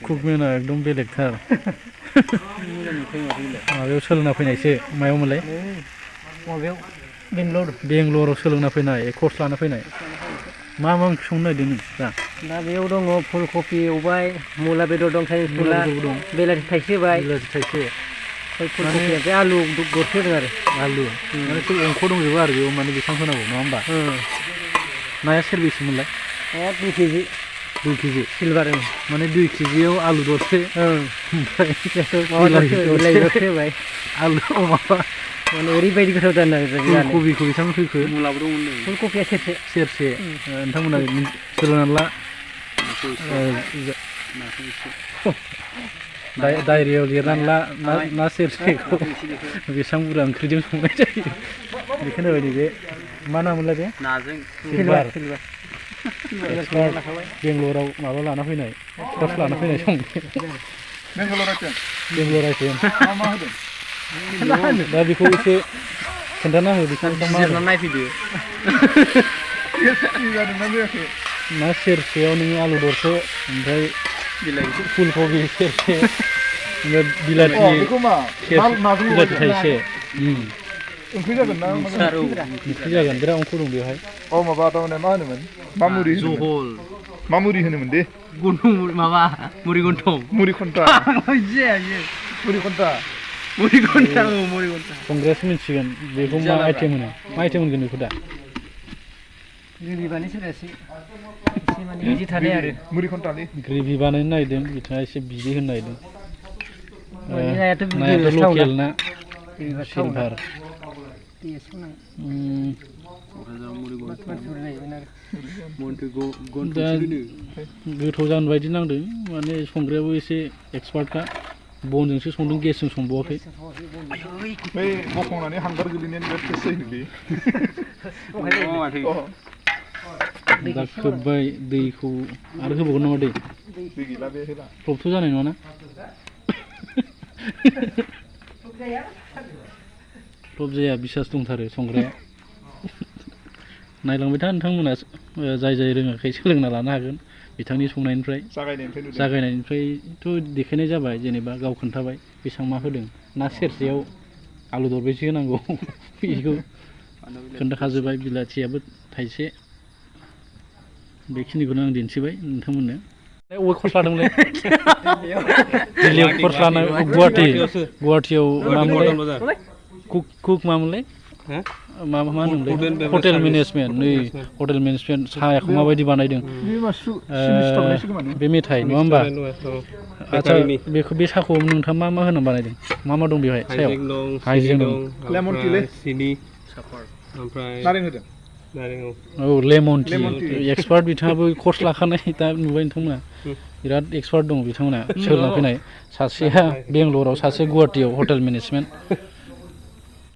कुकमेना एकदम बेलेगथार माबायाव सोलोंना फैनायसो मायाव मोनलाय माबायाव बेंगलराव सोलोंना फैनाय कर्स लाना फैनाय मा ओंख्रि संनो नागिरदों नों दा बेयाव दङ फुलकबि एवबाय मुला बेदर दं चाइनिस मुला बेलाथि थाइसे होबाय फुलकबि ओमफ्राय आलु गरसे होदों आरो आलु माने अंख दंजोबो आरो बेयाव माने बेसां होनांगौ नङा होमबा नाया सेरबेसे मोनलाय 2 केजि 2 केजि सिलभार माने 2 केजियाव आलु दरसे ओमफ्राय बिलाइ दरसे होबाय आलु माबा माने ओरैबायदि गोथाव जानो नागिरदों फुलकबिखौ बेसां फैखो मुलाबो दंमोन फुलकबिया सेरसे नोंथांमोना सोलोंनानै ला डायरियाव लिरनानै ला ना सेरसेखौ बेसां बुरजा ओंख्रिजों संनाय जायो बेखौनो होबाय नैबे मा नाममोनलाय बे नाजों सिलभार बेंगलराव माबा लाना फैनाय कर्स लाना फैनाय सं बेंगलर आइटेम दा बेखौ एसे खोन्थाना हो बेखौ नायफैदो ना सेरसेयाव नोङो आलु दरसे ओमफ्राय फुलकबि सेरसे बिलाथि थाइसे ओंख्रि जागोन ना ओंख्रि जागोन बिराद अंख दं बेवहाय माबा थारमाने मा होनोमोन मामुरि जहल मामुरि होनोमोन दे माबा मुरि गन्थं मुरि खन्था मुरि खन्था कंग्रेस मिथिगोन बेखौ मा आइटेम होनो मा आइटेम होनगोन बेखौ दा ग्रेभि बानायसोरासै एसे माने बिदि थानाय आरो मुरि खन्थानि ग्रेभि बानायनो नागिरदों बिथाङा एसे बिदै होनो नागिरदों नायाथ' लकेल ना सिलभार दा गोथाव जानो बायदि नांदों माने संग्रायाबो एसे एक्सपार्टखा बनजोंसो संदों गेसजों संबावाखै बै बखंनानै हांगार गोलैनायनि बिराद टेस्ट जायोलै दा खोब्बाय दैखौ आरो होबावगोन नामा दै गैला बे होला प्रबथ' जानाय नङा ना प्रब जाया बिसास दंथारो संग्राया नायलांबाय था नोंथांमोना जाय रोङाखै सोलोंना लानो हागोन बिथांनि संनायनिफ्राय जागायनायनिफ्रायथ' देखायनाय जाबाय जेनेबा गाव खोन्थाबाय बेसेबां मा होदों ना सेरसेयाव आलु दरबैसे होनांगौ बेखौ खोन्थाखाजोब्बाय बिलाथियाबो थाइसे बेखिनिखौनो आं दिन्थिबाय नोंथांमोननो अबे कर्स लादोंमोनलाय दिल्लीयाव कर्स लानाय गुवाहाटियाव मामोनलाय कुक मामोनलाय मा होनोमोनलाय हटेल मेनेजमेन्ट नै हटेल मेनेजमेन्ट साहाखौ माबायदि बानायदों बे मेथाइ नङा होमबा आदसा बेखौ बे साहाखौ नोंथाङा मा होनानै बानायदों मा दं बेवहाय सायाव हाइजें दं लेमन टि सिनि सापात ओमफ्राय नारें होदों औ लेमन टि एक्सपार्ट बिथाङाबो कर्स लाखानाय दा नुबाय नोंथांमोना बिराद एक्सपार्ट दं बिथांमोना सोलोंना फैनाय सासेया बेंगलराव सासे गुवाहाटियाव हटेल मेनेजमेन्ट